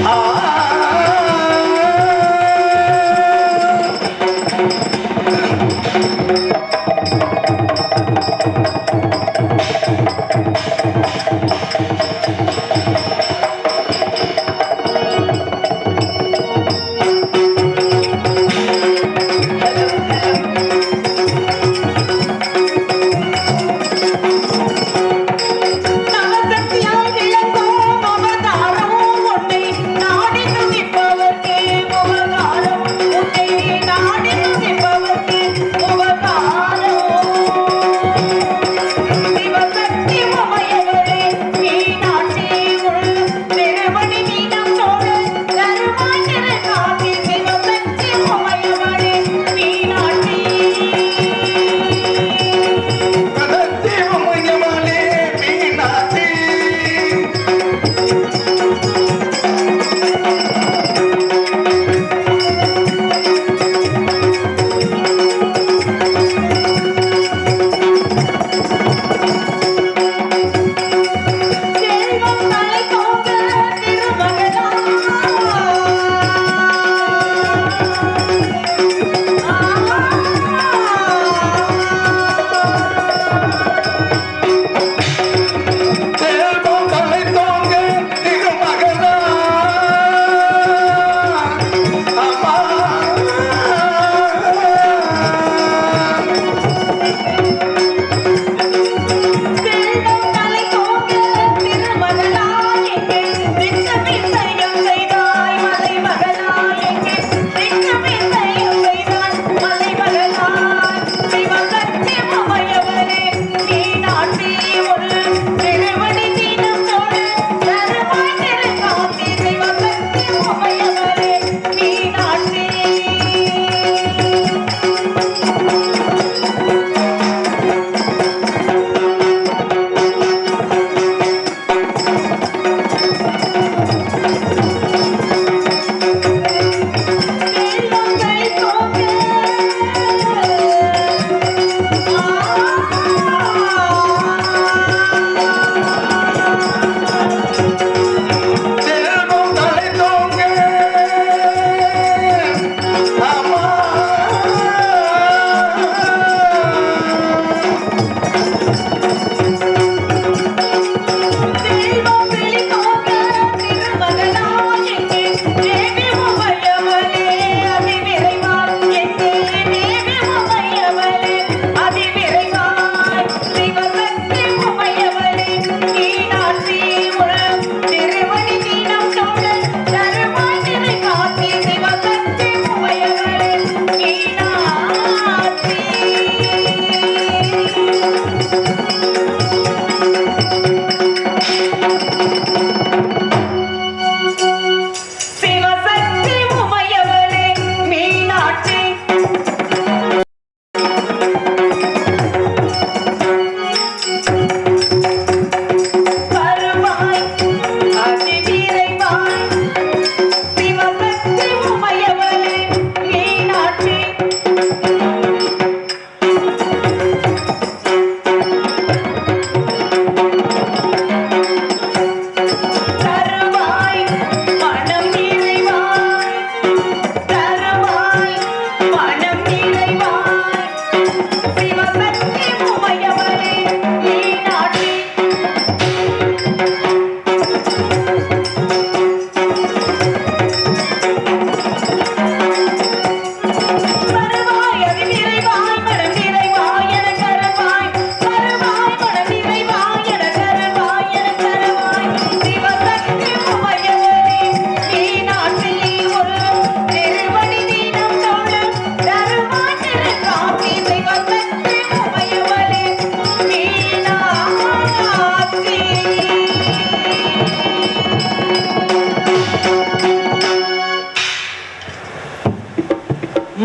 ஆ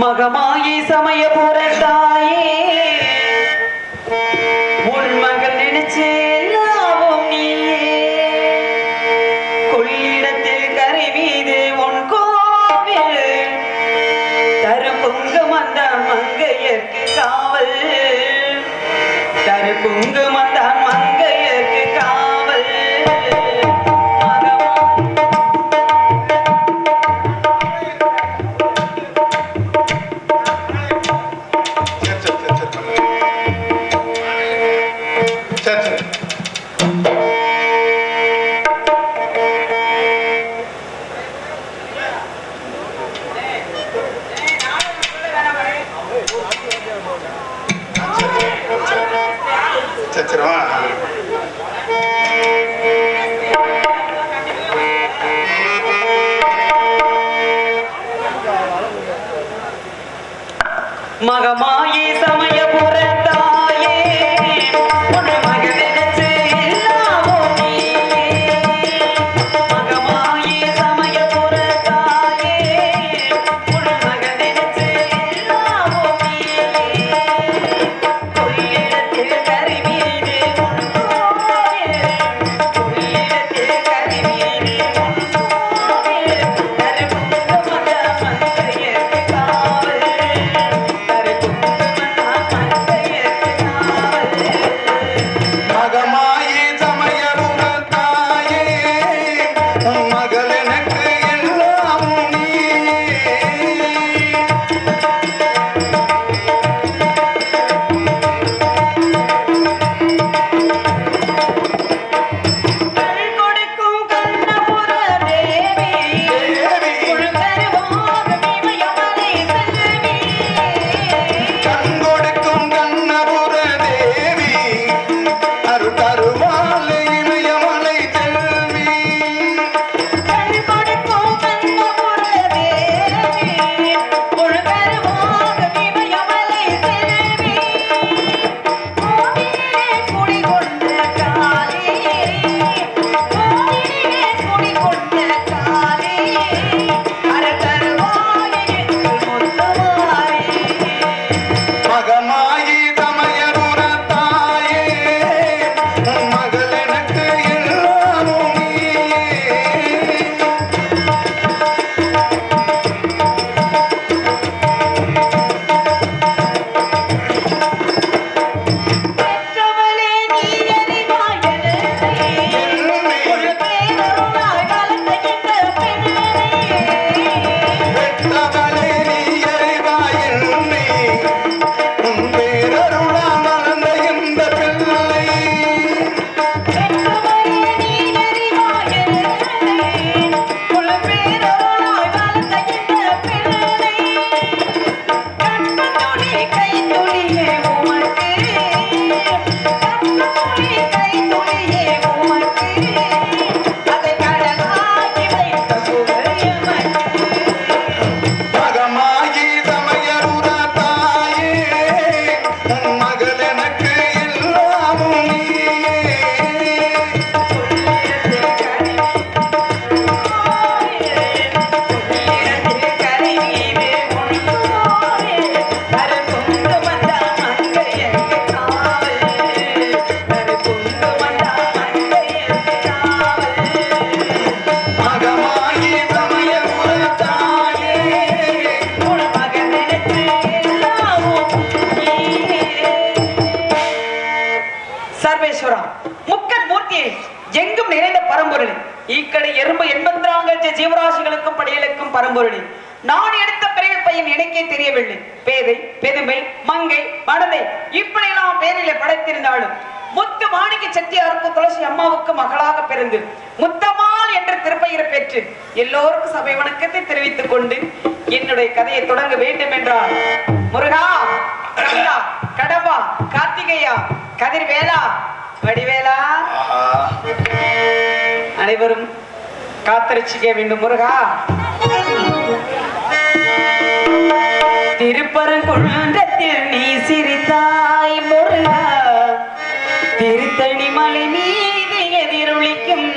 மகமாயி சமயபுரத்தாயே உன் மகள் நினைச்சு எல்லாவும் நீயே கொள்ளிடத்தில் கரை மீது உன் கோவில் தருபுங்கும் அந்த மங்கையர்க்கு காவல் தருபுங்கும் அந்த மங்கையர்க்கு காவல் மகமாயி சமயபுரத்தாயே உன் மகள் நினைச்சு எல்லாவும் நீயே மகமாயி சமயபுரத்தாயே உன் மகள் நினைச்சு எல்லாவும் நீயே கொள்ளிடத்தில் கரை மீது உன் கோவில் கொள்ளிடத்தில் கரை மீது உன் கோவில் தருபுங்கும் அந்த மங்கையர்க்கு காவல் எங்கும் நிறைந்த பரம்பொருள் ஈக்கடை எறும்பு எண்பத்திராங்கல் ஜீவராசிகளுக்கும் படையலுக்கும் பரம்பொருள் நான் எடுத்த பிறவி பையன் எனக்கே தெரியவில்லை பேதை பெருமை மங்கை மடதை இப்படியெல்லாம் பேரிலே படைத்திருந்தாலும் முத்து மாணிக்க செட்டியாருக்கு துளசி அம்மாவுக்கு மகளாக பிறந்து முத்தமால் என்ற திருப்பெயரை பெற்று எல்லோருக்கும் சபை வணக்கத்தை தெரிவித்துக் கொண்டு என்னுடைய கதையை தொடங்க வேண்டும் என்றால் முருகா கந்தா கடம்பா கார்த்திகேயா கதிர்வேலா வடிவேலா அனைவரும் காத்தரிச்சிக்க வேண்டும் முருகா. திருப்பரங்குன்றத்தில் நீ சிரித்தாய் முருகா திருத்தணி மலை மீது எதிரொலிக்கும்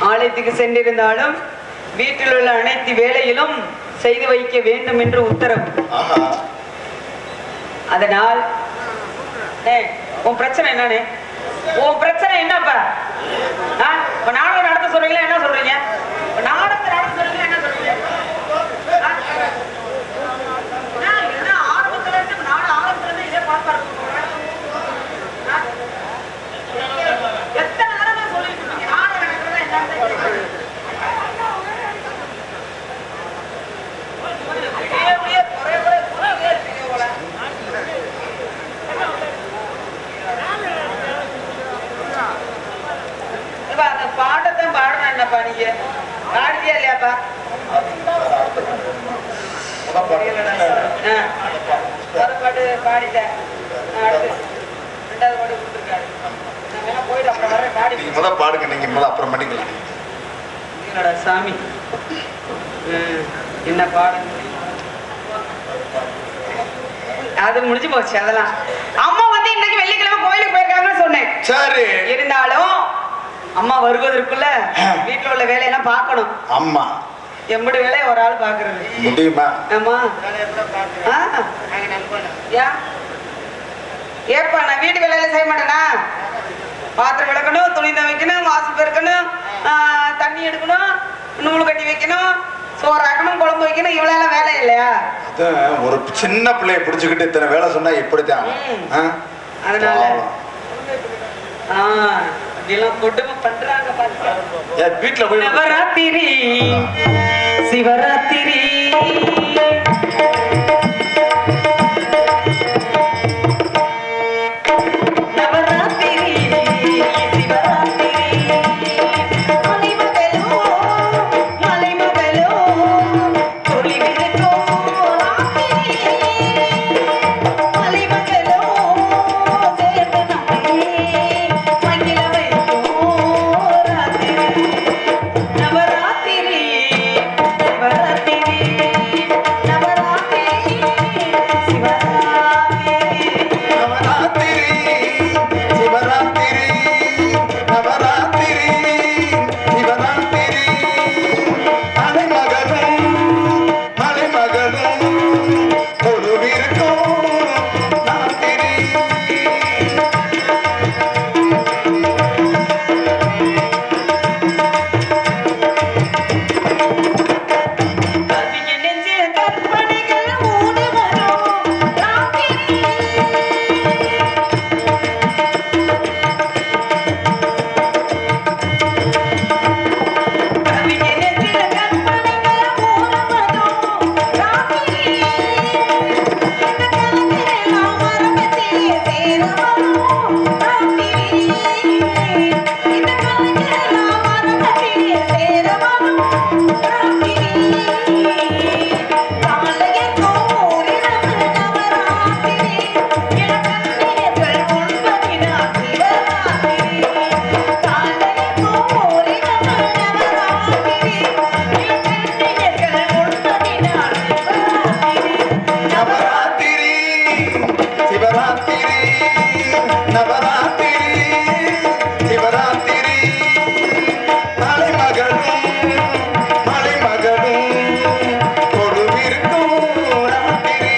ஆலயத்துக்கு சென்றிருந்தாலும் வீட்டில் உள்ள அனைத்து வேலையிலும் செய்து வைக்க வேண்டும் என்று உத்தரவு. அதனால் உன் பிரச்சனை என்னன்னு, உன் பிரச்சனை என்னப்பா? நாடகம் நடத்த சொல்றீங்களா? என்ன சொல்றீங்க? நாடகத்தை நடத்த சொல்றீங்களா? என்ன சொல்றீங்க? ஆரம்பத்துல இருந்து நாடகம் ஆரம்பத்துல இருந்து இதே பார்ப்பாரு. எத்தனை தடவை சொல்லிட்டு இருக்கீங்க நாடகம் நடக்கிறதா என்ன? அந்த பாட்டத்தான் பாடணும். என்னப்பா நீங்க பாடிட்டியா இல்லையாப்பா? ஒரு பாட்டு பாடிட்டேன், அடுத்து ரெண்டாவது பாட்டு கொடுத்துருக்காரு. நான் வேணா போயிட்டு அப்புறம் வர பாடி முதல் பாடுங்க. நீங்க முதல் அப்புறம் பண்ணிக்கலாம். என்னடா சாமி, என்ன பாடுங்க? அது முடிஞ்சு போச்சு. அதெல்லாம் அம்மா வந்து இன்னைக்கு வெள்ளிக்கிழமை கோயிலுக்கு போயிருக்காங்கன்னு சொன்னேன். சரி, இருந்தாலும் அம்மா வருவதற்குள்ள வீட்டுல உள்ள வேலையெல்லாம் பார்க்கணும். அம்மா எம்படி வேலையை ஒரு ஆள் பாக்குறது முடியுமா? ஆமா. ஏப்பா நான் வீட்டு வேலையில செய்ய மாட்டேனா? பாத்திரம் விளக்கணும், துணி துவைக்கணும், வாசல் பெருக்கணும், தண்ணி எடுக்கணும், நூல் கட்டி வைக்கணும், சோறாக்கணும், குழம்பு வைக்கணும், இவ்வளவு எல்லாம் வேலை இல்லையா? ஒரு சின்ன பிள்ளைய பிடிச்சுக்கிட்டு இத்தனை வேலை சொன்னா எப்படித்தான்? அதனால குடும்பம் பண்றாங்க. வீட்டுல போய் நவராத்திரி சிவராத்திரி நவராத்திரி நவராத்திரி சிவராத்திரி மலைமகளும் மலைமகளும் கொடுவிருக்கும் ராத்திரி.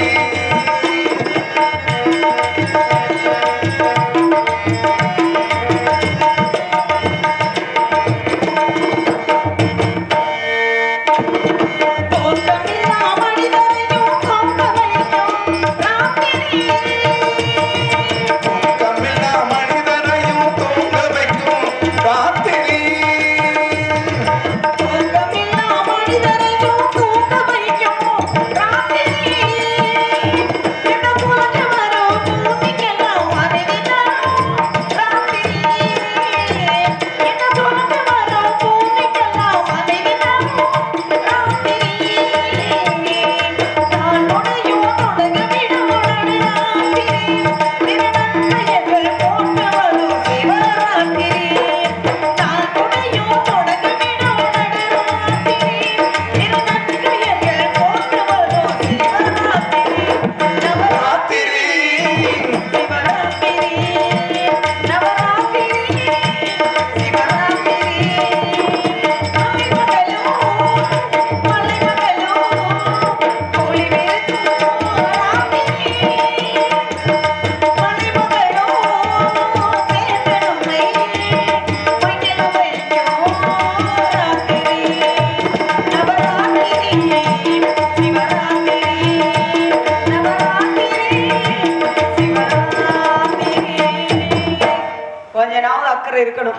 இருக்கணும்.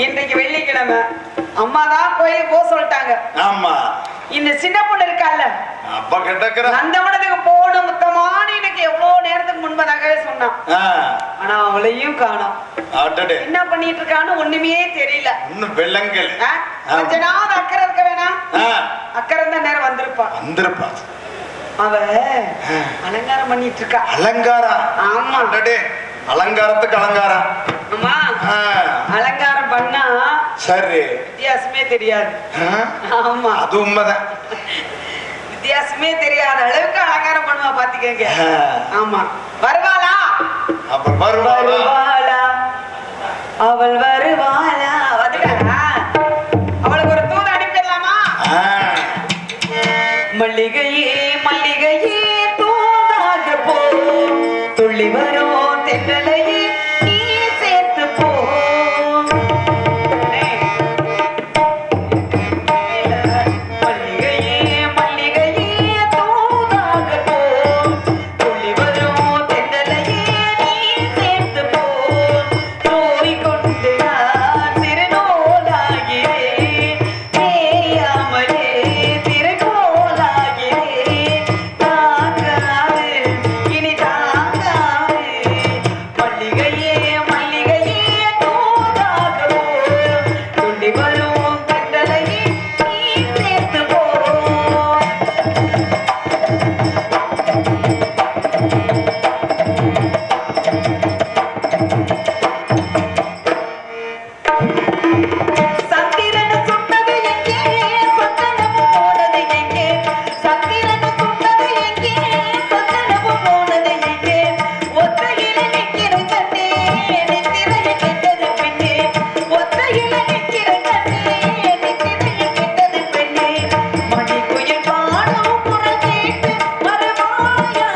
இன்றைக்கு வெள்ளிக்கிழமை அம்மா தான் கோயிலுக்கு போக சொல்லிட்டாங்க. ஆமா, இந்த சின்ன பொண்ணு இருக்கால அப்பா கிட்ட அந்த மடத்துக்கு போகணும் முத்தமான எனக்கு எவ்வளவு நேரத்துக்கு முன்பதாகவே சொன்னான். ஆனா அவளையும் காணோம். என்ன பண்ணிட்டு இருக்கான்னு ஒண்ணுமே தெரியல. கொஞ்ச நாள் அக்கறை இருக்க வேணாம். அக்கறை தான் நேரம் வந்திருப்பா. அவ அலங்காரம் பண்ணிட்டு இருக்கா. அலங்காரம்? ஆமா. அலங்காரத்துக்கு அலங்காரம். ஆமா, அலங்காரம் பண்ணா சரி வித்தியாசமே தெரியாது. ஆமா, அது உண்மைதான். வித்தியாசமே தெரியாத அளவுக்கு அலங்காரம் பண்ணுவா பாத்துக்கங்க. ஆமா, வருவாளா? வருவாளா அவள் வருவாளா? வந்துட்டா அவளுக்கு ஒரு தூது அனுப்பிடலாமா? மல்லிகையே மல்லிகையே தூதாக போ, துள்ளி வரும் தென்றலையே நீ சேர்த்து போ. மல்லிகையே மல்லிகையே தூதாக போ, துள்ளி வரும் தென்றலையே நீ சேர்த்து போ. நோய் கொண்டு நான் சிறுநோலாகிறேன், தேயாமலே திருக்கோலாகிறேன். தாங்காது இனி தாங்காது, மல்லிகையே மல்லிகையே தூதாக போ, துள்ளி வரும் தென்றலையே நீ சேர்த்து போ. சந்திரன் சுட்டது எங்கே, சந்தனமு போனது எங்கே? சந்திரன் சுட்டது எங்கே, சந்தனமு போனது எங்கே? ஒத்தையில நிக்கிற கண்ணே, நித்திரைய கெட்டது பெண்ணே. ஒத்தையில நிக்கிற கண்ணே, நித்திரைய கெட்டது பெண்ணே. மணிக்குயில் பாடும் குரல் கேட்டு வருவாயா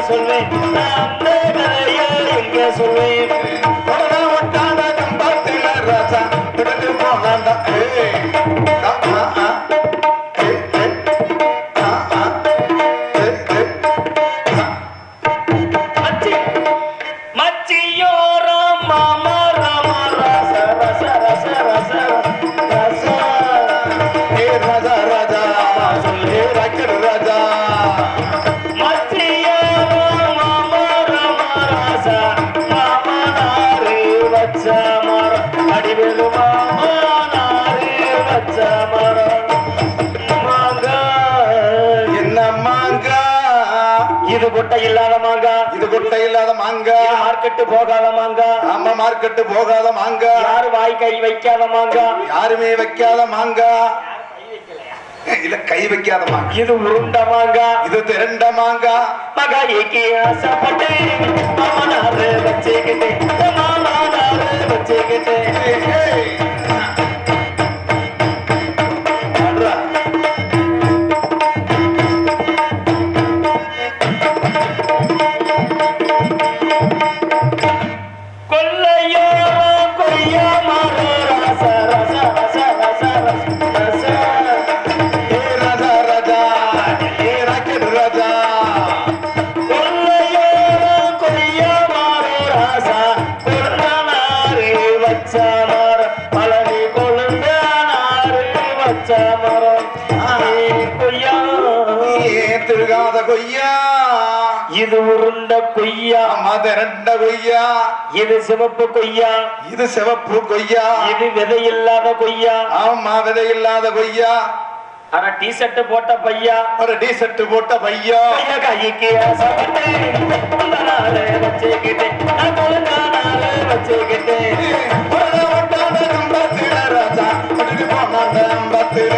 சொல்வேன் நான் அந்த கதையை எங்க சொல்வேன் கொடல ஒட்டாத கம்பத்தில ராஜா விடுத்து போகாண்டா மச்சி மச்சியோ ராமா ராமா ரச ரச ரச ரச ரச ஏ ராஜா ராஜா ஏ ராக்கெட் ராஜா மச்சியோ ராமா ராமா ரச மாமா நாரே வச்ச மரம் அடிவேலு மாமா நாரே வச்ச மரம் மாங்கா என்ன மாங்கா இது கொட்டை இல்லாத மாங்கா இது கொட்டை இல்லாத மாங்கா இது மார்க்கெட்டு போகாத மாங்கா ஆமா மார்க்கெட்டு போகாத மாங்கா யாரு வாய் கை வைக்காத மாங்கா யாருமே வைக்காத மாங்கா இல்ல கை வைக்காத மாங்கா இது உருண்ட மாங்கா இது திரண்ட மாங்கா மகாய்க்கு ஆசைப்பட்டேன் மாமனாரு வச்சுக்கிட்டேன் மாமனாரு வச்சுக்கிட்டேன் கொல்லையோரோ கொய்யா மரோ ரச ரச ரச ரச ரச ரச ஏ ராஜா ராஜா ஏ ராக்கெட் ராஜா கொல்லையோரோ கொய்யா மரோ ரச கொழுந்தனாரு வச்ச மரம் பழனி கொழுந்தனாரு வச்ச மரம் கொய்யா ஏ திருகாத கொய்யா இது உருண்ட கொய்யா ஆமா திரண்ட கொய்யா இது சிவப்பு கொய்யா இது சிவப்பு கொய்யா இது விதையில்லாத கொய்யா ஆமா விதை இல்லாத கொய்யா ஆனா டி ஷர்ட் போட்ட பையா ஒரு டி ஷர்ட் போட்ட பையா பையா கைக்கு ஆசைப்பட்டேன் கொழுந்தனாரு வச்சுக்கிட்டேன் நான் கொழுந்தனாரு வச்சுக்கிட்டேன் கொடல ஒட்டாத கம்பத்தில ராஜா விடுத்து போகாண்ட அம்பத்தில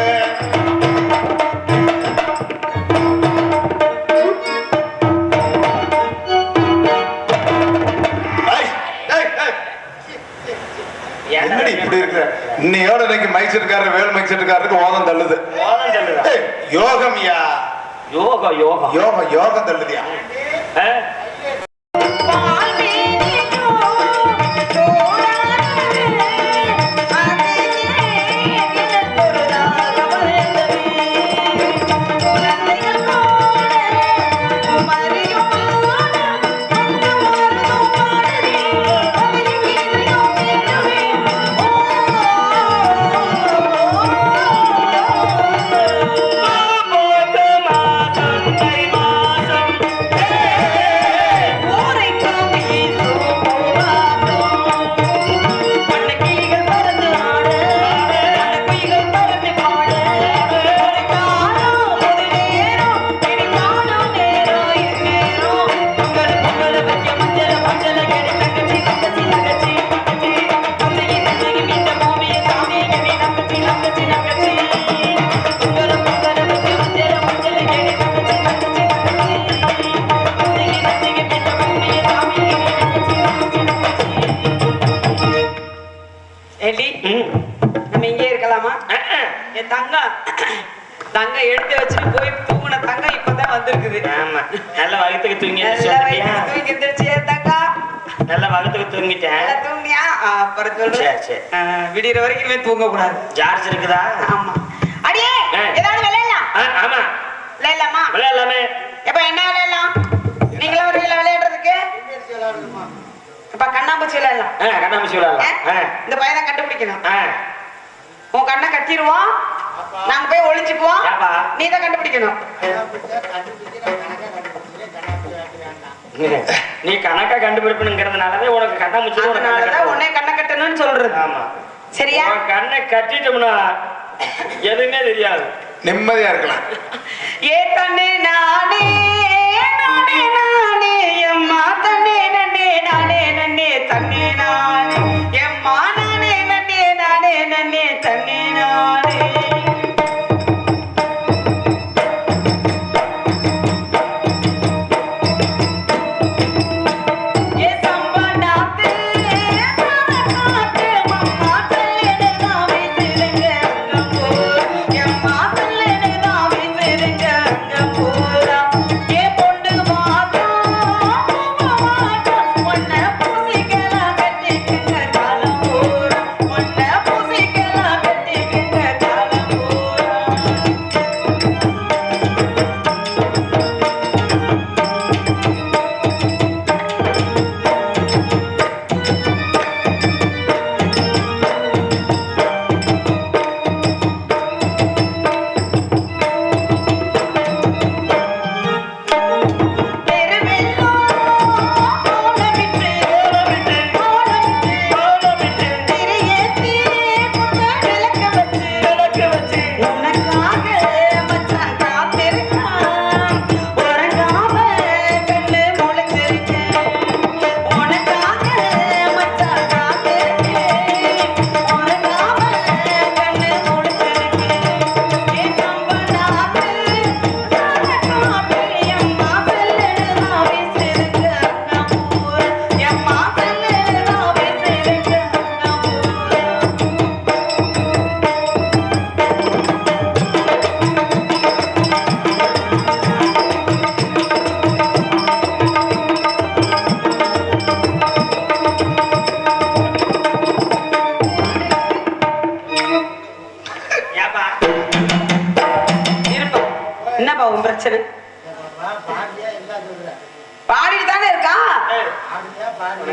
என்னடி இப்படி இருக்கிற இன்னையோட இன்னைக்கு மைசூர்காரர் வேல் மைசூர்காரருக்கு ஓதம் தள்ளுது ஓதம் சொல்லுதா? ஏய், யோகம்யா யோகம் யோகம் யோகம் தள்ளுதியா ஆ? போட்ட மாசம் தை மாசம் ஏண்டி நம்ம இங்கே இருக்கலாமா? என் தங்கம் தங்கம் எடுத்து வச்சுட்டு போய் தூங்குன தங்கம் இப்பதான் வந்திருக்குது. ஆமா நல்ல வகுத்துக்கு தூங்கி நல்லா வயித்துல தூங்கி எந்திரிச்சு என் தங்கம் நல்ல வகுத்துக்கு தூங்கிட்டேன் நல்லா தூங்கியா? அப்புறம் சொல்றேன். சரி, சரி. விடியற வரைக்கும் தூங்க கூடாது. ஜார்ஜ் இருக்குதா? ஆமா. அடியே ஆ. ஏதாவது விளையாடலாம்? ஆமா விளையாடலாமா? விளையாடலாமே. எப்ப என்ன விளையாடலாம்? நீங்களும் வருவீங்களா விளையாடுறதுக்கு? இப்ப கண்ணாம்பூச்சி விளையாடலாம். கண்ணாமூச்சி விளையாடலாம். இந்த பையனை கண்டுபிடிக்கணும். ஆ. உன் கண்ணை கட்டிடுவோம், நாங்க போய் ஒளிஞ்சுக்குவோம், ஏப்பா? நீ தான் கண்டுபிடிக்கணும். நீ கணக்கா கண்டுபிடிப்பணுங்கிறதுனாலதான் உனக்கு கண்ணாமூச்சி அதனாலதான் உன்னை கண்ணை கட்டணும்னு சொல்றது. ஆமா சரியா? உன் கண்ணை கட்டிட்டோம்னா எதுவுமே தெரியாது, நிம்மதியா இருக்கலாம். ஏ தன்னே நானே நானே நானே எம்மா தன்னே நன்னே நானே நன்னே தன்னே நானே எம்மா நானே நன்னே நானே நன்னே தன்னே நானே. ஏ சம்பா நாத்து நாத்து மம்மா தல்லே நாமே திருங்க அங்கம்போ எம்மா தல்லே நாமே திருங்க அங்கம்போரா. ஏ பொண்டு வாசம்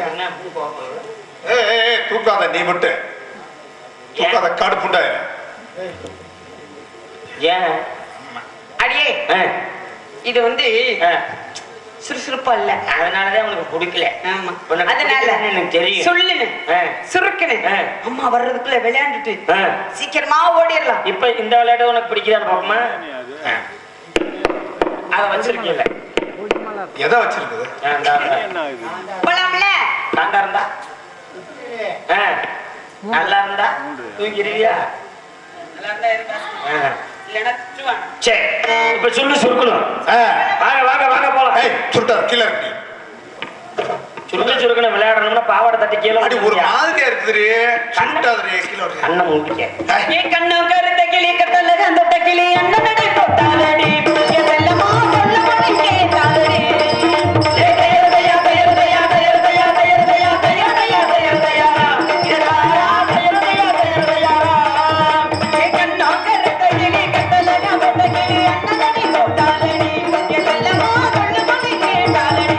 என்ன பூ போகுது? தூக்காத நீ மட்டும் தூக்காத கடுப்புண்டா. ஏன் அடியே இது வந்து சுறுசுறுப்பா இல்ல, அதனாலதான் உனக்கு பிடிக்கல. ஆமா உனக்கு அதனால பிடிக்கலன்னு எனக்கு தெரியும். சொல்லுன்னு சுருக்குன்னு அம்மா வர்றதுக்குள்ள விளையாண்டுட்டு சீக்கிரமா ஓடிடலாம். இப்ப இந்த விளையாட்டு உனக்கு பிடிக்குதான்னு பாப்போமா? அத வச்சிருக்கீங்க. எதை வச்சிருக்குது? போலாம்ல? தாண்டா இருந்தா நல்லா இருந்தா தூக்கிடுவியா? இல்லைன்னா திட்டுவான். சரி, இப்ப சொல்லு சுருக்கணும். வாங்க வாங்க வாங்க போலாம். சுருட்டார் கீழே இருக்கு. சுருக்கணும் விளையாடணும்னா பாவாடை தட்டி கீழே அடி ஒரு மாதிரியா இருக்குது. சுருட்டாதே கீழே இருக்கு. அண்ணன் மூடிக்க. ஏ கண்ணு கருத்த கிளி கட்டல அந்த கிளி அண்ணன் நடை தொட்டாலடி எதெல்லாமா சொல்ல மாட்டேன் கேட்டாலடி. ஏ தயரதயா தயரதயா தயரதயா தயரதயா தயரதயா தயரதயா இதராரா தயரதயா தயரதயா. ஏ கண்ணு கருத்த கிளி கட்டல அந்த கிளி அண்ணன் நடை தொட்டாலடி எதெல்லாமா சொல்ல மாட்டேன் கேட்டாலடி.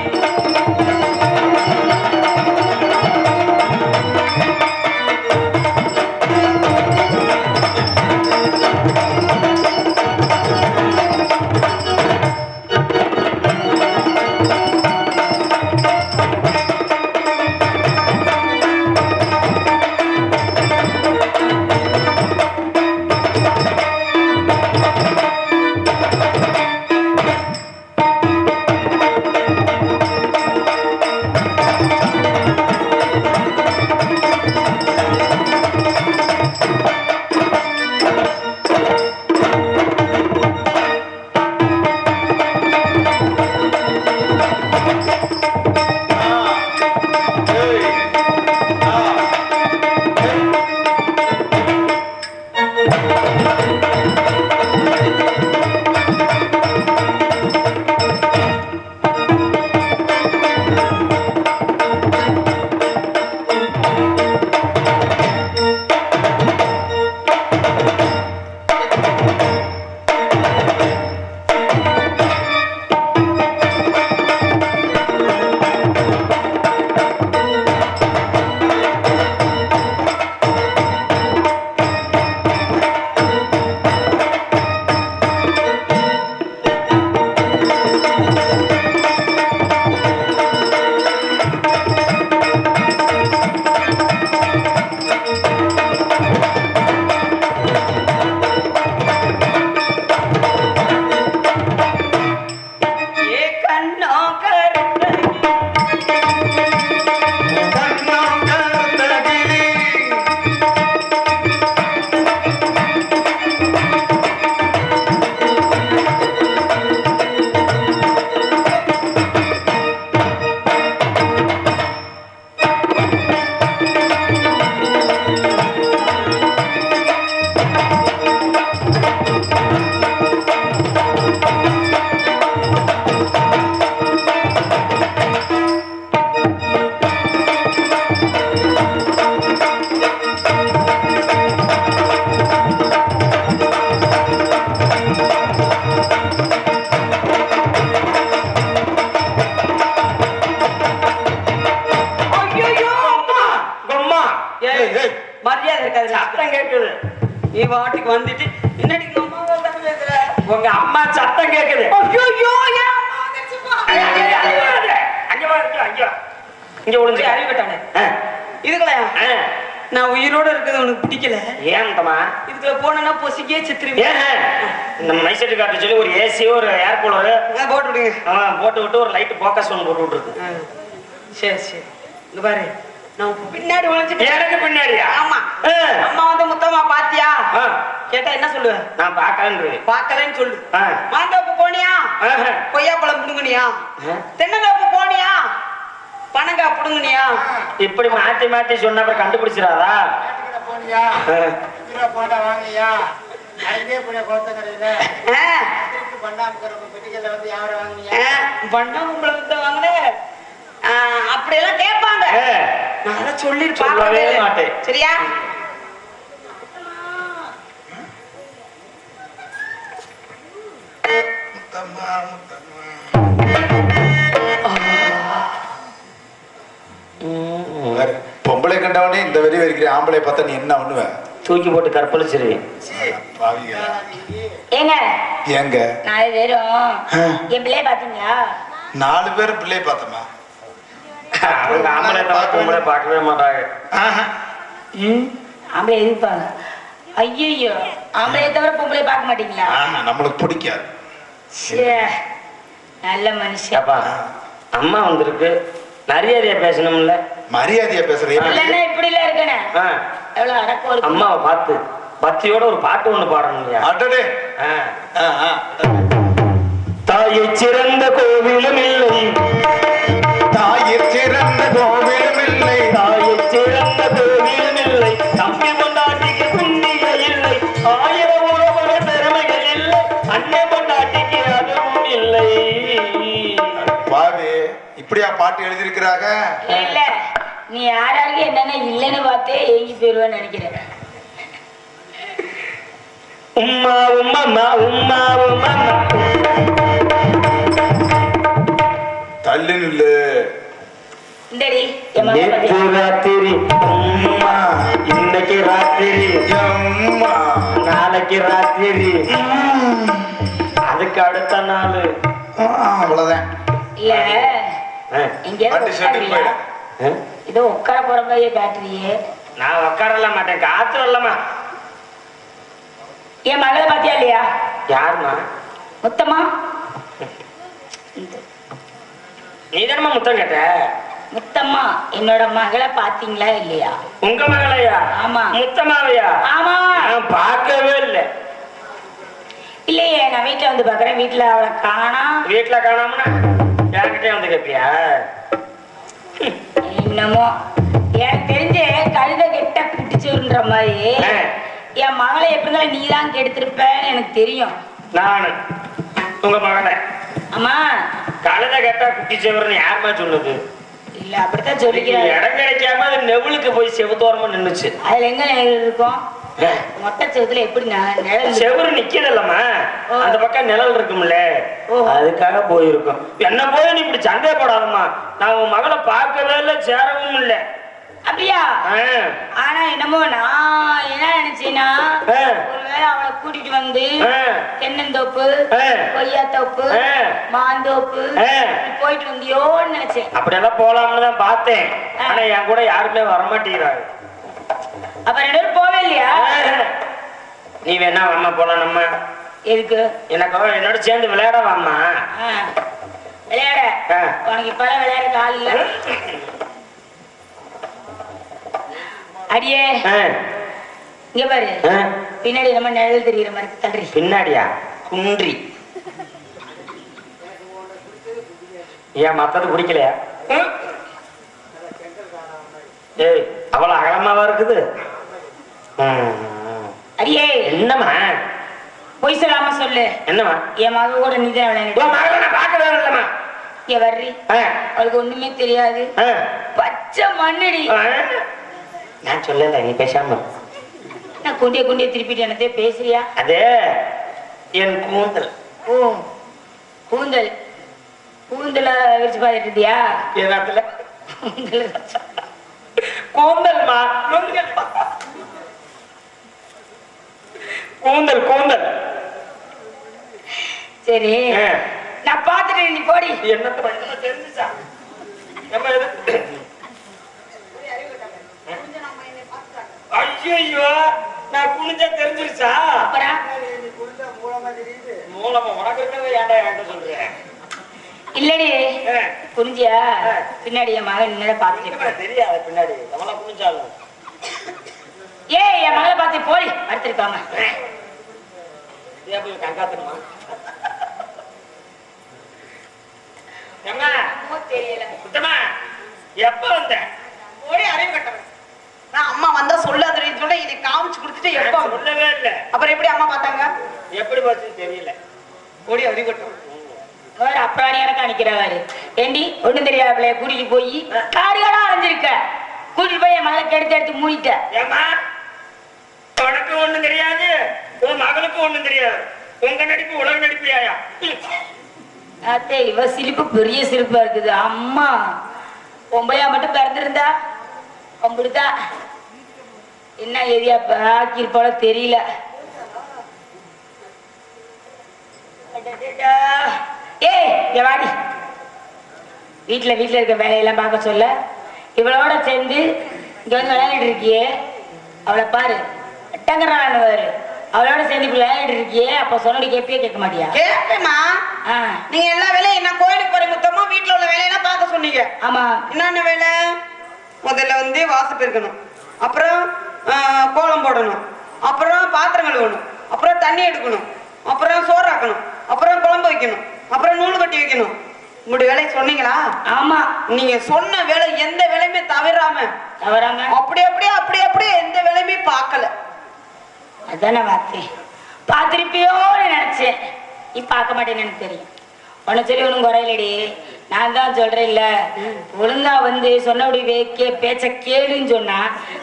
மரியாதை இருக்காது. சத்தம் கேக்குது. நீ வாட்டுக்கு வந்துட்டு என்னடி அம்மா தான் பேசுற? உங்க அம்மா சத்தம் கேக்குது. ஐயோ என் அம்மா வந்துச்சுப்பா. அங்க வா இங்க இங்க ஒளிஞ்சு அறிவிட்டானே இதுக்குள்ள நான் உயிரோட இருக்கிறது உனக்கு பிடிக்கல. ஏன்டமா இதுக்குள்ள போனா பொசிக்கே சித்திருவேன். இந்த மைசெட் காட்ட சொல்லி ஒரு ஏசி ஒரு ஏர் கூலர் போட்டு விடுங்க. போட்டு விட்டு ஒரு லைட் போக்கஸ் ஒன்று போட்டு விட்டுருக்கு. சரி சரி இங்க பாரு நான் பின்னாடி ஒளிஞ்சிட்டு. எனக்கு பின்னாடியா? ஆமா. அம்மா வந்து முத்தமா பாத்தியா கேட்டா என்ன சொல்லுவேன்? நான் பார்க்கலன்னு பார்க்கலன்னு சொல்லு. மாந்தோப்பு போனியா? கொய்யா பழம் புடுங்குனியா? தென்னந்தோப்பு போனியா? பனங்கா புடுங்குனியா? இப்படி மாத்தி மாத்தி சொன்ன அப்புறம் கண்டுபிடிச்சிடாதா? போனியா போண்டா வாங்கியா? அங்கே போய் கோத்தங்கரையில பண்ணாம பெட்டிக்கல்ல வந்து யாரை வாங்கினியா? பண்ணாம வாங்கினேன் அப்படியெல்லாம் கேட்பாங்க. நான் அதை சொல்லவே மாட்டேன். சரியா? ஆம்பளை பார்த்தா நீ என்ன பண்ணுவ? தூக்கி போட்டு கற்பழிச்சிருவேன். பாவிகளா. ஏங்க ஏங்க 4 பேரும் என் பிள்ளைய பாத்தீங்களா? 4 பேர் பிள்ளை பார்த்தமா? அவங்க ஆம்பளை தவிர பொம்பளை பார்க்கவே மாட்டாங்க. ஆம்பளை எதிர்ப்பாங்க. ஐயோ, ஆம்பளை தவிர பொம்பளை பார்க்க மாட்டீங்களா? நம்மளுக்கு பிடிக்காது. ச்சே, நல்ல மனுஷன். அப்பா அம்மா வந்திருக்கு, மரியாதையா பேசணும்ல. மரியாதையா பேசுறேன். இல்லன்னா இப்படி எல்லாம் இருக்கனே. எவ்வளவு அடக்கம் இருக்கு. அம்மாவை பார்த்து பக்தியோட ஒரு பாட்டு ஒண்ணு பாடணும். அடடே. தாயை சிறந்த கோவிலும் இல்லை, தாயை சிறந்த கோவிலும் இல்லை, தாயை சிறந்த கோவிலும் இல்லை, தம்பி பொண்டாட்டிக்கு புண்ணிய இல்லை, 1000 உறவுகள் பெருமைகள் இல்லை, அண்ணன் பொண்டாட்டிக்கு அதுவும் இல்லை. பாவி இப்படியா பாட்டு எழுதியிருக்கிறாங்க? இல்ல, நீ யாராருக்கு என்னென்ன இல்லைன்னு பார்த்தே ஏங்கி போயிருவேன்னு நினைக்கிறேன். உம்மா உம்மா உம்மா உம்மா தள்ளி நில்லு. இந்தடி என் மகன் நேற்று பாத்தியா? ராத்திரி உம்மா, இன்னைக்கு ராத்திரி அம்மா, நாளைக்கு ராத்திரி, அதுக்கு அடுத்த நாள். அவ்வளவுதான். இல்ல பாட்டு எங்கேயாவது ஷர்ட்டுக்கு உட்காருவியா? போயிடு. இதோ உட்கார போற மாதிரியே பேட்டரியே. நான் உட்காரல மாட்டேன், காத்து வரலமா. என் மகளை பாத்தியா இல்லையா? யாருமா? முத்தமா? நீ தானமா முத்தம் கேட்ட? முத்தம்மா என்னோட மகளை பாத்தீங்களா இல்லையா? உங்க மகளையா? ஆமா. முத்தமாவையா? ஆமா. நான் பார்க்கவே இல்லை. இல்லையே, நான் வீட்டுல வந்து பாக்குறேன், வீட்டுல அவளை காணா. வீட்டுல காணாமனா என்கிட்டே வந்து கேப்பியா? என்னமோ எனக்கு தெரிஞ்சு கழுத கெட்ட குட்டிச்சுன்ற மாதிரி என் மகளை எப்படிதான் நீதான் கெடுத்திருப்பேன்னு எனக்கு தெரியும். நானு உங்க மகளை ஆமா. கழுத கேட்டா குட்டி செவர்னு யாருமா சொல்லுது? இல்ல, அப்படித்தான் சொல்லிக்கிறேன். இடம் கிடைக்காம அது நெவுளுக்கு போய் செவுத்தோரமா நின்னுச்சு. அதுல எங்க நிழல் இருக்கும்? மொட்டை செவத்துல எப்படி நிழல்? செவரு நிக்கதல்லம்மா, அந்த பக்கம் நிழல் இருக்கும்ல, அதுக்காக போயிருக்கும். என்ன போய் நீ இப்படி சந்தேகப்படாதம்மா. நான் உன் மகளை பார்க்கவே இல்லை, சேரவும் இல்லை. அப்படியா? ஆனா என்னமோ நான் என்ன நினைச்சேன்னா, ஒருவேளை அவளை கூட்டிட்டு வந்து தென்னந்தோப்பு, கொய்யாத்தோப்பு, மாந்தோப்பு போயிட்டு வந்தியோன்னு நினைச்சேன். அப்படியெல்லாம் போலாம்னு தான் பார்த்தேன். ஆனா என் கூட யாருமே வரமாட்டேங்கிறாங்க. அப்ப 2 பேரும் போவே இல்லையா? நீ வேணா வாமா போலாம். நம்ம எதுக்கு? எனக்கு என்னோட சேர்ந்து விளையாட வாமா. விளையாட? உனக்கு இப்பெல்லாம் விளையாட கால் இல்ல. அடியே இங்க பாரு, பின்னாடி நம்ம நிழல் தெரியுற மாதிரி தள்ளி. பின்னாடியா? குன்றி ஏன் மத்தது பிடிக்கலையா? ஏய், அவ்வளவு அகலமாவா இருக்குது? அடியே என்னம்மா? பொய் சொல்லாம சொல்லு. என்னம்மா? என் மக கூட நீதான் விளையாடு. மகளை நான் பார்க்கவே இல்லம்மா. இங்க வர்றி, அவளுக்கு ஒண்ணுமே தெரியாது. பச்சை மண்ணடி. நான் சொல்லல, நீ பேசாம. நான் குண்டிய திருப்பிட்டு என்னதே பேசுறியா? அது என் கூந்தல். ஓ, கூந்தல். கூந்தல விரிச்சு பார்த்துட்டு இருந்தியா? ஏதாத்துல கூந்தல்மா, கூந்தல் கூந்தல். சரி, நான் பார்த்துட்டேன், நீ போடி. என்ன தெரிஞ்சுச்சா? ஐயோ, நான் குனிஞ்சா தெரிஞ்சிருச்சா? மூலமா உனக்கு இருக்கிறத ஏன்டா என்கிட்ட சொல்றேன்? இல்லடி, புரிஞ்சியா? பின்னாடி என் மகன் நின்ன பார்த்துட்டு தெரியாது. பின்னாடி நம்மளா குனிஞ்சாலும் என் மகளை பார்த்து போய் அடுத்திருக்காம கங்காத்தனுமா? தெரியல. எப்ப வந்த? நான் அம்மா வந்தா சொல்லாதுன்னு சொன்னா இதை காமிச்சு கொடுத்துட்டு எப்ப சொல்லவே இல்ல. அப்புறம் எப்படி அம்மா பார்த்தாங்க? எப்படி பார்த்துன்னு தெரியல. ஓடி அறிவட்டும். அப்புறாணியான காணிக்கிறவாரு. ஏண்டி ஒண்ணும் தெரியாத பிள்ளைய கூட்டிட்டு போய் காடுகாடா அலைஞ்சிருக்க. கூட்டிட்டு போய் என் மகளை எடுத்து மூடிட்ட. ஏமா, உனக்கு ஒண்ணும் தெரியாது, உன் மகளுக்கு ஒண்ணும் தெரியாது. உங்க நடிப்பு உலக நடிப்பியாயா? அத்தே, இவ சிரிப்பு பெரிய சிரிப்பா இருக்குது. அம்மா பொம்பளையா மட்டும் பிறந்திருந்தா அப்படித்தா என்ன ஏரியா ஆக்கியிருப்பால தெரியல. ஏய் வாடி, வீட்டுல இருக்க வேலையெல்லாம் பார்க்க சொல்ல இவளோட சேர்ந்து இங்க வந்து விளையாடிட்டு இருக்கியே, அவளை பாரு அட்டங்கறான்னு அவளோட சேர்ந்து இப்படி விளையாடிட்டு இருக்கியே, அப்ப சொன்னடி கேட்பியே கேட்க மாட்டியா? கேட்பேமா. நீங்க எல்லா வேலையும் என்ன கோயிலுக்கு போற மொத்தமா வீட்டுல உள்ள வேலையெல்லாம் பார்க்க சொன்னீங்க. ஆமா. என்னென்ன வேலை? முதல்ல வந்து வாசல் பெருக்கணும், அப்புறம் கோலம் போடணும், அப்புறம் பாத்திரம் கழுவணும், அப்புறம் தண்ணி எடுக்கணும், அப்புறம் சோறு ஆக்கணும், அப்புறம் குழம்பு வைக்கணும், அப்புறம் நூல் கட்டி வைக்கணும். இப்படி வேலை சொன்னீங்களா? ஆமா. நீங்க சொன்ன வேலை எந்த வேலையுமே தவறாம அப்படியே எந்த வேலையுமே பார்க்கல. அதான வார்த்தை. பார்த்திருப்பியோன்னு நினைச்சேன், நீ பார்க்க மாட்டேன்னு எனக்கு தெரியும். உன்னை சொல்லி ஒன்றும் குறையிலடி, நான் தான் சொல்றேன் இல்ல, ஒழுங்கா வந்து சொன்னபடி பேச்ச கேளுன்னு சொன்னா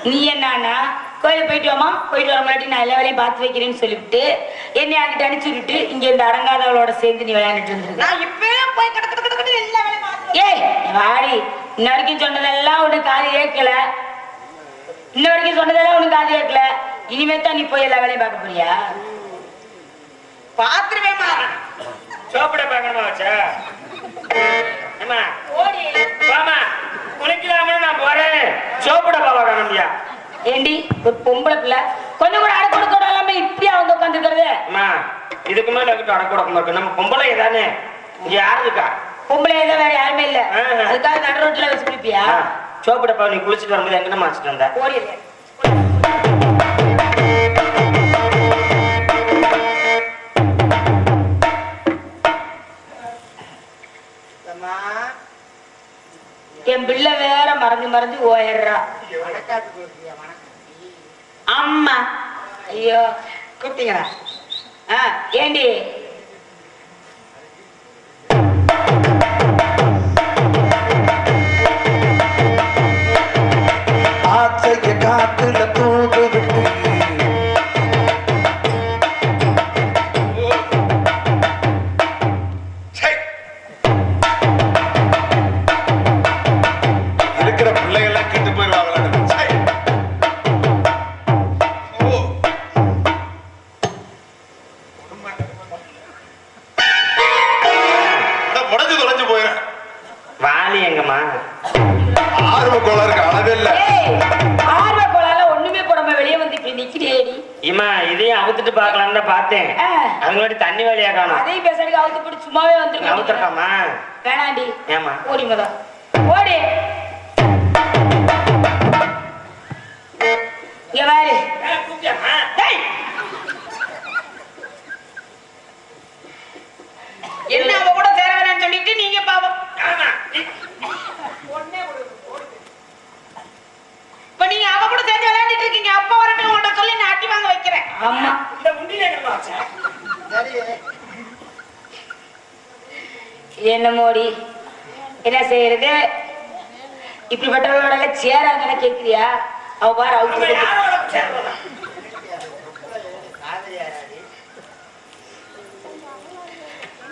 நீ என்னன்னா கோயில் போயிட்டு வாமா, போயிட்டு வர முன்னாடி நான் எல்லா வேலையும் பார்த்து வைக்கிறேன்னு சொல்லிவிட்டு என்னை அங்கிட்ட அனுப்பிச்சு விட்டுட்டு இங்க இந்த அடங்காதவளோட சேர்ந்து நீ விளையாண்டுட்டு இருந்திருக்க. நான் இப்பவே போய் கிட்ட எல்லா வேலையும் ஏய் வாடி, இன்ன வரைக்கும் சொன்னதெல்லாம் உனக்கு காது கேட்கல, இன்ன வரைக்கும் சொன்னதெல்லாம் உனக்கு காது கேட்கல, இனிமே தான் நீ போய் எல்லா வேலையும் பார்க்க போறியா? பாத்துருவேமா. சோப்பிட பார்க்கணுமா வச்சா? ஏமா வாமா, குளிக்கலாம்னு நான் போறேன். சோப்பிட பார்க்கணும்யா. ஏண்டி ஒரு பொம்பளை பிள்ளை கொஞ்சம் கூட அடக்கூட கூட இல்லாம இப்படியா வந்து உட்காந்துருக்கிறது? இதுக்கு மேல அடக்கூட இருக்கு. நம்ம பொம்பளை தானே, இங்க யாரு இருக்கா? பொம்பளை தான் வேற யாருமே இல்ல, அதுக்காக நடு ரோட்ல வச்சு குளிப்பியா? சோப்பிடப்பா நீ குளிச்சுட்டு வரும்போது எங்க மாச்சிட்டு வந்த? ஓடியல என் பிள்ளை வேற மறந்து ஓயிடுறா. அம்மா ஐயோ கூப்பிட்டீங்களா? ஏண்டி ஆச்சைய காத்துல தூண்டு விட்டு இருக்கிற பிள்ளைகள்லாம் கெட்டு போயிருவாங்களா? உடஞ்சு தொலைஞ்சு போயிடும். வாலி எங்கம்மா? ஆர்வ கோளாறுக்கு அளவே இல்ல. ஆர்வ கோளால ஒண்ணுமே போடாம வெளியே வந்து இப்படி நிக்கிறேடி. இம்மா இதையும் அவுத்துட்டு பாக்கலாம்னு பார்த்தேன், அதுக்கு தண்ணி வேலையா காணும். அதையும் பேசாடி அவுத்து போட்டு சும்மாவே வந்து அவுத்துட்டாமா? வேணாண்டி. ஏமா? ஓடி முத ஓடி. இங்க பாரு, என்ன அவ கூட சேர வேணாம்னு சொல்லிட்டு நீங்க பாவம். இப்ப நீங்க அவ கூட சேர்ந்து விளையாடிட்டு இருக்கீங்க. அப்பா வரட்டும் உங்கள்ட்ட சொல்லி நான் அட்டி வாங்க வைக்கிறேன். ஆமா என்ன மோடி என்ன செய்யறது? இப்படிப்பட்டவங்களோட சேராங்கன்னு கேக்குறியா? அவ பாரு அவுத்து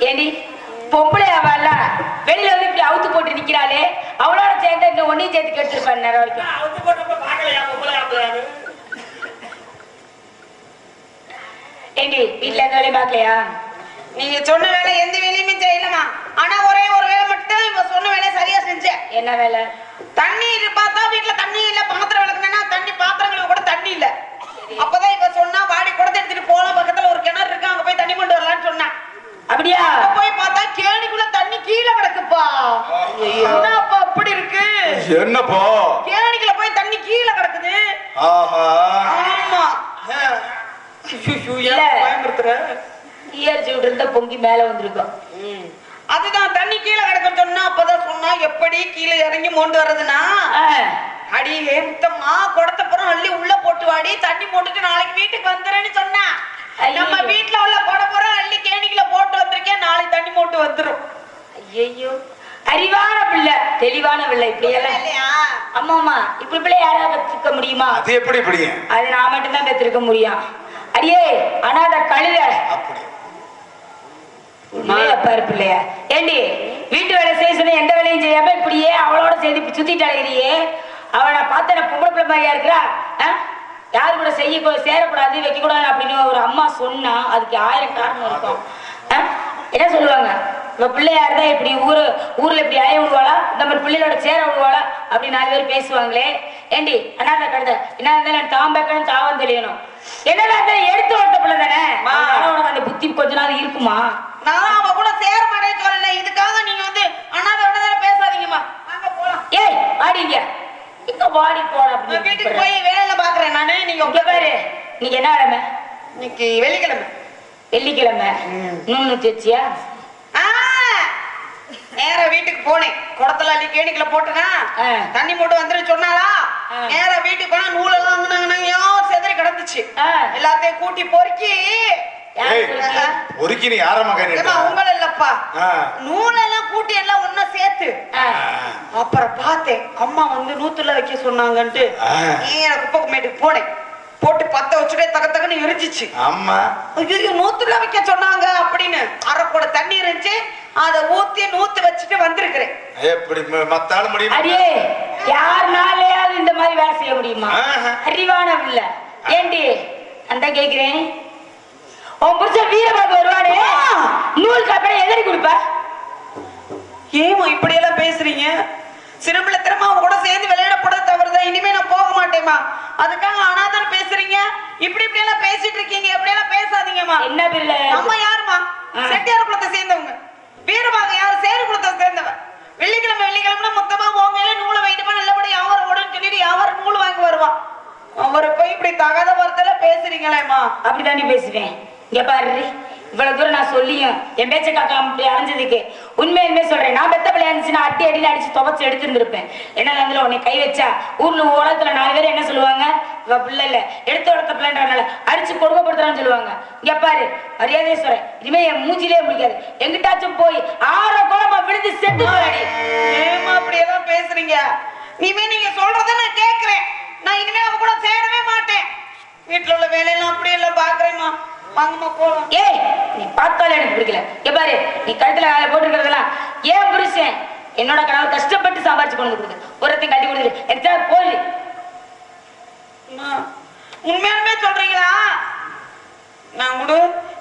ஏண்டி பொம்பளை அவள வெளியில வந்து இப்படி அவுத்து போட்டு நிக்கிறாளே, அவளோட சேர்ந்து இன்னும் ஒன்னையும் சேர்த்து கெடுத்துருப்பாரு நேரம் வரைக்கும். ஏண்டி வீட்டுல எந்த வேலையும் பாக்கலையா? நீங்க சொன்ன வேலை எந்த வேலையுமே செய்யலமா. ஆனா ஒரே ஒரு வேலை மட்டும் இவ சொன்ன வேலையை சரியா செஞ்சேன். என்ன வேலை? தண்ணி பார்த்தா வீட்டுல தண்ணி இல்ல, பாத்திரம் விளக்குனா தண்ணி, பாத்திரங்களுக்கு கூட தண்ணி இல்ல. அப்பதான் இப்ப சொன்னா வாடி குடத்தை எடுத்துட்டு போலாம், பக்கத்துல ஒரு கிணறு இருக்கு, அங்க போய் தண்ணி கொண்டு வரலாம்னு சொன்னா. அப்படியா? போய் பார்த்தா கேணிக்குள்ள தண்ணி கீழே கிடக்குப்பா. என்னப்பா அப்படி இருக்கு? என்னப்பா கேணிக்குள்ள போய் தண்ணி கீழே கிடக்குது. ஆஹா ஆமா. ஈயரிச்சு விட்டு இருந்தா பொங்கி மேல வந்திருக்கும். அதுதான் தண்ணி கீழே கிடக்குன்னு சொன்னா. அப்பதான் சொன்னா எப்படி கீழே இறங்கி மோண்டு வர்றதுன்னா, அடி ஏத்தம்மா குடத்தை புறம் அள்ளி உள்ள போட்டு வாடி, தண்ணி போட்டுட்டு நாளைக்கு வீட்டுக்கு வந்துறேன்னு சொன்னா. நம்ம வீட்டுல உள்ள குட புறம் அள்ளி கேணிக்குள்ள போட்டு வந்திருக்கேன், நாளைக்கு தண்ணி போட்டு வந்துரும். ஐயோ அறிவான பிள்ளை, தெளிவான பிள்ளை. இப்படி எல்லாம் அம்மா இப்படி பிள்ளை யாராவது பெற்றிருக்க முடியுமா? அது எப்படி இப்படி? அது நான் மட்டும் தான் பெற்றிருக்க முடியும். அடியே அனாத கழுத பாரு பிள்ளைய. ஏண்டி வீட்டு வேலை செய்ய சொன்ன எந்த வேலையும் செய்யாம இப்படியே அவளோட சேர்ந்து சுத்திட்டு அழகிறியே. அவளை பார்த்த பொம்பளை பிள்ளை மாதிரியா இருக்கிறா? யாரு கூட சேரக்கூடாது வைக்க கூடாது அப்படின்னு ஒரு அம்மா சொன்னா அதுக்கு 1000 காரணம் இருக்கும். என்ன சொல்லுவாங்க, இவ பிள்ளையா இருந்தா இப்படி ஊர்ல இப்படி ஆய விடுவாளா, இந்த மாதிரி பிள்ளைகளோட சேர விடுவாளா அப்படி 4 பேர் பேசுவாங்களே. ஏண்டி அண்ணாத கழுத என்ன இருந்தாலும் தாம்பக்கணும் தாவம் தெரியணும். என்னடா எடுத்து வளர்த்த பிள்ளை தானே, உனக்கு அந்த புத்தி கொஞ்ச நாள் இருக்குமா? நான் அவ கூட சேர மாட்டேன்னு சொல்லல. இதுக்காக நீங்க வந்து அண்ணாத பேசாதீங்கம்மா. வாங்க போலாம். ஏய் வாடிங்க, இங்க வாடி போற. வீட்டுக்கு போய் வேலையில பாக்குறேன் நானு. நீங்க உங்க பாரு, நீங்க என்ன கிழமை? இன்னைக்கு வெள்ளிக்கிழமை. வெள்ளிக்கிழமை நூல் வச்சியா? நேர வீட்டுக்கு போனேன். குடத்துல அள்ளி கேணிக்குள்ள போட்டுனா தண்ணி போட்டு வந்துட்டு சொன்னாரா. நேர வீட்டுக்கு போனா நூலெல்லாம் செதறி கிடந்துச்சு. எல்லாத்தையும் கூட்டி பொறுக்கி பொறுக்கி நீ யாரம்மா உங்கள இல்லப்பா, நூலெல்லாம் கூட்டி எல்லாம் ஒன்னா சேர்த்து அப்புறம் பார்த்தேன் அம்மா வந்து நூத்துல வைக்க சொன்னாங்கன்ட்டு நேர குப்பை மேட்டுக்கு போனேன். போட்டு பத்த வச்சுட்டே தகன்னு எரிஞ்சிச்சு. அம்மா ஐயோ நூத்துல வைக்க சொன்னாங்க அப்படின்னு அரை கூட தண்ணி இருந்துச்சு. அதை ஊத்தி நூத்து வச்சுட்டு வந்திருக்கிறேன். எப்படி மத்தால முடியும்? அடியே யாருனாலயாவது இந்த மாதிரி வேலை செய்ய முடியுமா? அறிவானம் இல்ல. ஏண்டி அந்த கேக்குறேன், உன் புருஷ வீரபாகு வருவானே, நூல் காப்பட எதிரி கொடுப்ப? ஏமா இப்படி எல்லாம் பேசுறீங்க? சிறுபிள்ள திறமா அவன் கூட சேர்ந்து விளையாட போட தவறுதான். இனிமே நான் போக மாட்டேமா. அதுக்காக அனாதான் பேசுறீங்க. இப்படி எல்லாம் பேசிட்டு இருக்கீங்க. எப்படி எல்லாம் பேசாதீங்கம்மா. என்ன பிள்ளை? நம்ம யாருமா? செட்டியார் குலத்தை சேர்ந்தவங்க. வீரபாக யாரு? சேரு குலத்தை சேர்ந்தவ. வெள்ளிக்கிழமை மொத்தமா போகையில நூலை வைட்டுமா நல்லபடி வியாபாரம் ஓடுன்னு சொல்லிட்டு வியாபாரம் நூல் வாங்கி வருவான். அவரை போய் இப்படி தகாத வார்த்தையில பேசுறீங்களேம்மா. அப்படிதாண்டி பேசுவேன். இங்க பாரு, இவ்வளவு தூரம் நான் சொல்லியும் என் பேச்ச காக்கா அப்படி அரைஞ்சதுக்கு உண்மையுமே சொல்றேன். நான் பெத்த பிள்ளையா இருந்துச்சுன்னா அடியில அடிச்சு துவச்சு எடுத்துருந்துருப்பேன். என்ன அதுல உன்னை கை வச்சா ஊர்ல உலகத்துல 4 பேர் என்ன சொல்லுவாங்க, இவ பிள்ளை இல்ல எடுத்து வளர்த்த பிள்ளைன்றனால அடிச்சு கொடுமைப்படுத்துறான்னு சொல்லுவாங்க. இங்க பாரு, மரியாதையே சொல்றேன், இனிமே என் மூஞ்சிலே முடிக்காது. எங்கிட்டாச்சும் போய் 6 குளமா விழுந்து செத்து போறாடி. ஏமா அப்படி எல்லாம் பேசுறீங்க? இனிமே நீங்க சொல்றத நான் கேட்கிறேன். நான் இனிமே அவ கூட சேரவே மாட்டேன். வீட்டுல உள்ள வேலையெல்லாம் அப்படி எல்லாம் பாக்குறேம்மா. வாங்கம்மா போலாம். ஏய் நீ பார்த்தாலே எனக்கு பிடிக்கல. இங்க பாரு, நீ கழுத்துல போட்டுருக்கிறதெல்லாம் ஏன் புருஷன் என்னோட கனவு கஷ்டப்பட்டு சம்பாரிச்சு கொண்டு கொடுக்குது. ஒருத்தையும் கட்டி கொடுக்குது. எடுத்தா போலி. உண்மையாலுமே சொல்றீங்களா? நான் கூட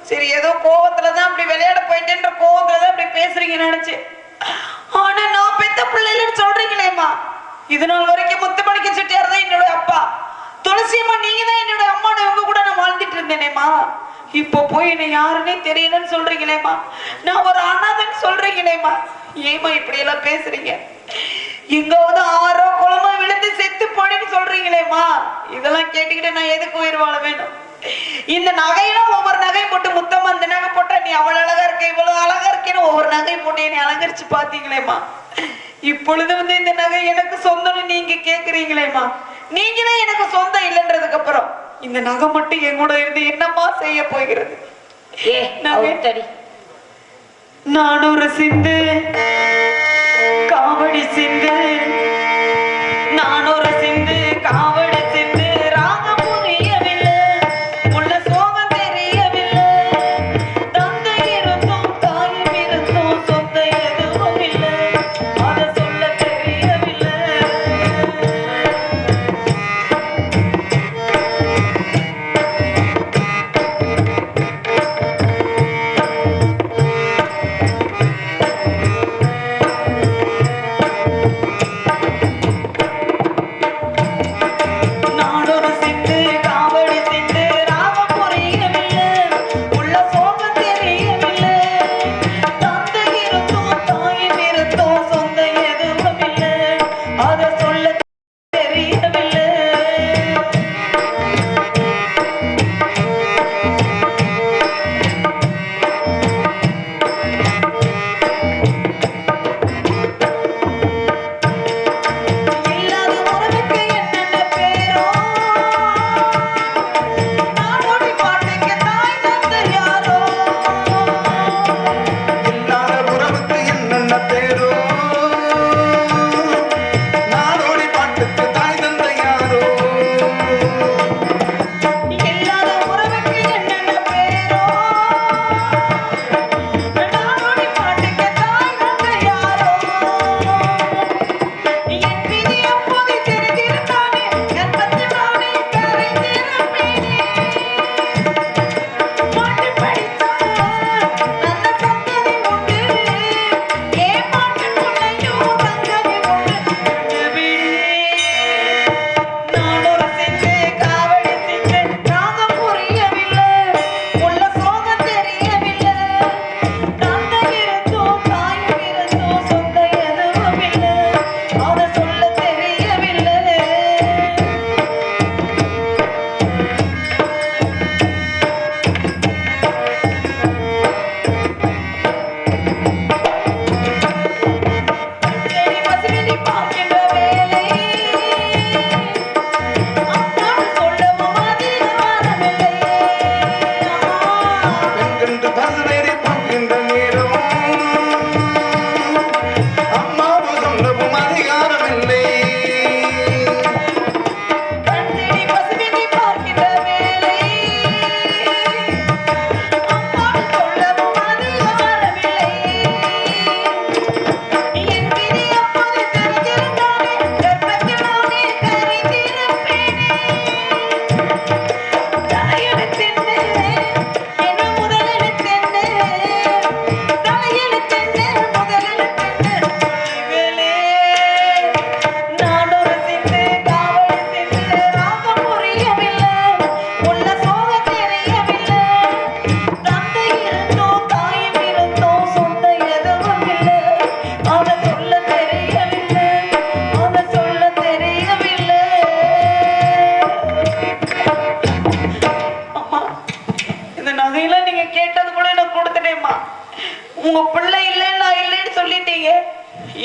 சரி ஏதோ கோவத்துலதான் அப்படி விளையாட போயிட்டேன்ற கோவத்துலதான் அப்படி பேசுறீங்க நினைச்சு. ஆனா நான் பெத்த பிள்ளைன்னு சொல்றீங்களேம்மா. இது நாள் வரைக்கும் முத்துமணிக்க செட்டியார் தான் என்னோட அப்பா. துளசியம்மா நீங்க தான் என்னோட அம்மாவை உங்க கூட நான் வாழ்ந்துட்டு இருந்தேனேம்மா. இப்போ போய் என்ன யாருன்னே தெரியலன்னு சொல்றீங்களேம்மா. நான் ஒரு அனாதைன்னு சொல்றீங்களேம்மா. ஏமா இப்படி எல்லாம் பேசுறீங்க? எங்காவது 6 குளமா விழுந்து செத்து போனேன்னு சொல்றீங்களேம்மா. இதெல்லாம் கேட்டுக்கிட்டு நான் எதுக்கு உயிர் வாழ வேணும்? இந்த நகையெல்லாம் ஒவ்வொரு நகையும் போட்டு முத்தம்மா இந்த நகை போட்டா நீ அவ்வளவு அழகா இருக்க இவ்வளவு அழகா இருக்கேன்னு ஒவ்வொரு நகையும் போட்டு என்னை அலங்கரிச்சு பாத்தீங்களேம்மா. இப்பொழுது வந்து இந்த நகை எனக்கு சொந்தம்னு நீங்க கேக்குறீங்களேம்மா. நீங்களே எனக்கு சொந்தம் இல்லைன்றதுக்கு அப்புறம் இந்த நகை மட்டும் என் கூட இருந்து என்னம்மா செய்ய போகிறது? நானூறு சிந்து காவடி சிந்து, நானூறு சிந்து காவடி சிந்து, ராகம் புரியவில்லை, உள்ள சோகம் தெரியவில்லை. தந்தை இருந்தும் தாயும் இருந்தும் சொந்த எதுவும் இல்லை, அதை சொல்ல தெரியவில்லை.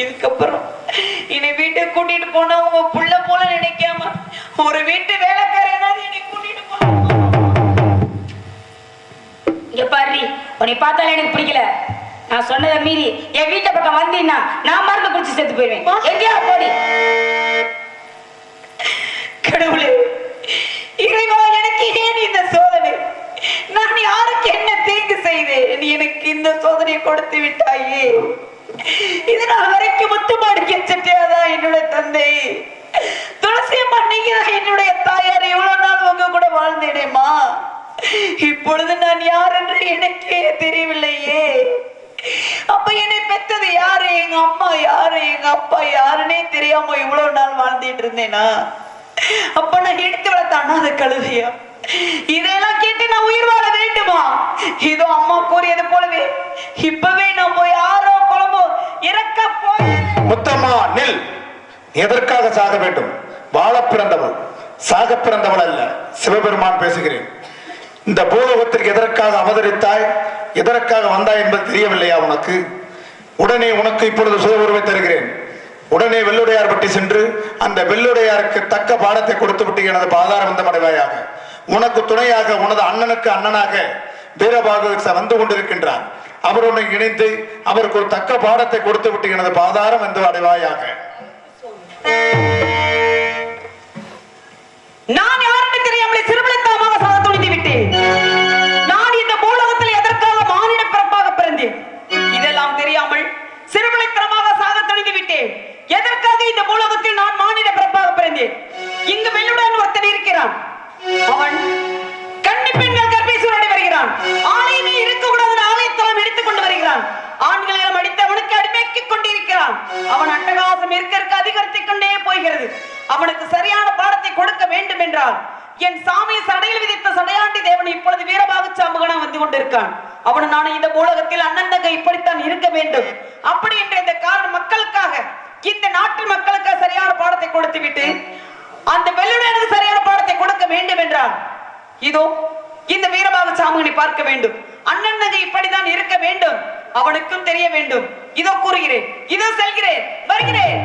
இதுக்கப்புறம் என்னை வீட்டுக்கு கூட்டிட்டு போனா உங்க புள்ள போல நினைக்காம ஒரு வீட்டு வேலைக்காரனா என்னை கூட்டிட்டு போனா. இங்க பாரு, உன்னை பார்த்தாலே எனக்கு பிடிக்கல. நான் சொன்னதை மீறி என் வீட்டை பக்கம் வந்தீங்கன்னா நான் மருந்து குடிச்சு செத்து போயிருவேன். எங்கேயா போடி. கடவுளே, இறைவா, எனக்கு ஏன் இந்த சோதனை? நான் யாருக்கு என்ன தீங்கு செய்தேன்? எனக்கு இந்த சோதனையை கொடுத்து விட்டாயே. இதனால் வரைக்கும் முத்துமாடிக்க சட்டியாதான் என்னுடைய தந்தை துளசி அம்மா, நீங்க தான் என்னுடைய தாயார். எவ்வளவு நாள் உங்க கூட வாழ்ந்தேனேம்மா. இப்பொழுது நான் யார் என்று எனக்கே தெரியவில்லையே. அப்ப என்னை பெத்தது யாரு, எங்க அம்மா யாரு, எங்க அப்பா யாருன்னே தெரியாம இவ்வளவு நாள் வாழ்ந்துட்டு இருந்தேனா? அப்ப நான் எடுத்து வளர்த்த அண்ணாத கழுதையா? இதெல்லாம் கேட்டு நான் உயிர் வாழ வேண்டுமா? இதோ அம்மா கூறியது போலவே இப்பவே நான் போய் ஆறோ குளமோ இறக்க போய். முத்தம்மா நில். எதற்காக சாக வேண்டும்? வாழ பிறந்தவள், சாக பிறந்தவள் அல்ல. சிவபெருமான் பேசுகிறேன். இந்த பூலோகத்திற்கு எதற்காக அவதரித்தாய், எதற்காக வந்தாய் என்பது தெரியவில்லையா உனக்கு? உடனே உனக்கு இப்பொழுது சுயஉருவை தருகிறேன். உடனே வெள்ளுடையார் பட்டி சென்று அந்த வெள்ளுடையாருக்கு தக்க பாடத்தை கொடுத்து விட்டு எனது பாதார வந்தம் அடைவாயாக. உனக்கு துணையாக உனது அண்ணனுக்கு அண்ணனாக வீரபாகு வந்து கொண்டிருக்கின்றார். அவருடன் இணைந்து அவருக்கு ஒரு தக்க பாடத்தை கொடுத்து விட்டு எனது பாதாரம் வந்து அடைவாயாக. நான் யாருன்னு தெரியாமலே சிறுபிள்ளைத்தனமாக சாக துணிந்து விட்டேன். நான் இந்த பூலோகத்தில் எதற்காக மானிட பிறப்பாக பிறந்தேன்? இதெல்லாம் தெரியாமல் சிறுபிள்ளைத்தனமாக சாக துணிந்து விட்டேன். எதற்காக இந்த பூலோகத்தில் நான் மானிட பிறப்பாக பிறந்தேன்? இங்கு வெள்ளுடன் ஒருத்தன் இருக்கிறான். அவன் கன்னி பெண்கள் கர்ப்பீஸ்வரனை வருகிறான். ஆலயமே இருக்கக்கூடாது ஆலயத்தெல்லாம் எடுத்துக் கொண்டு வருகிறான். ஆண்களிடம் அடித்து அவனுக்கு அடிமைக்கிக் கொண்டிருக்கிறான். அவன் அட்டகாசம் இருக்க அதிகரித்துக் கொண்டே போகிறது. அவனுக்கு சரியான பாடத்தை கொடுக்க வேண்டும் என்றால் என் சாமி சடையில் விதித்த சடையாண்டி தேவன் இப்பொழுது வீரபாகு சாமுகனா வந்து கொண்டிருக்கான். அவனு நானும் இந்த பூலகத்தில் அண்ணன் தங்கை இப்படித்தான் இருக்க வேண்டும். அப்படி என்ற இந்த காரணம் மக்களுக்காக, இந்த நாட்டு மக்களுக்கு சரியான பாடத்தை கொடுத்து விட்டு அந்த வெள்ளுடையனுக்கு சரியான பாடத்தை கொடுக்க வேண்டும் என்றால் இதோ இந்த வீரபாகு சாமுகனை பார்க்க வேண்டும். அண்ணன் தங்கை இப்படிதான் இருக்க வேண்டும். அவனுக்கும் தெரிய வேண்டும். இதோ கூறுகிறேன், இதோ செல்கிறேன், வருகிறேன்.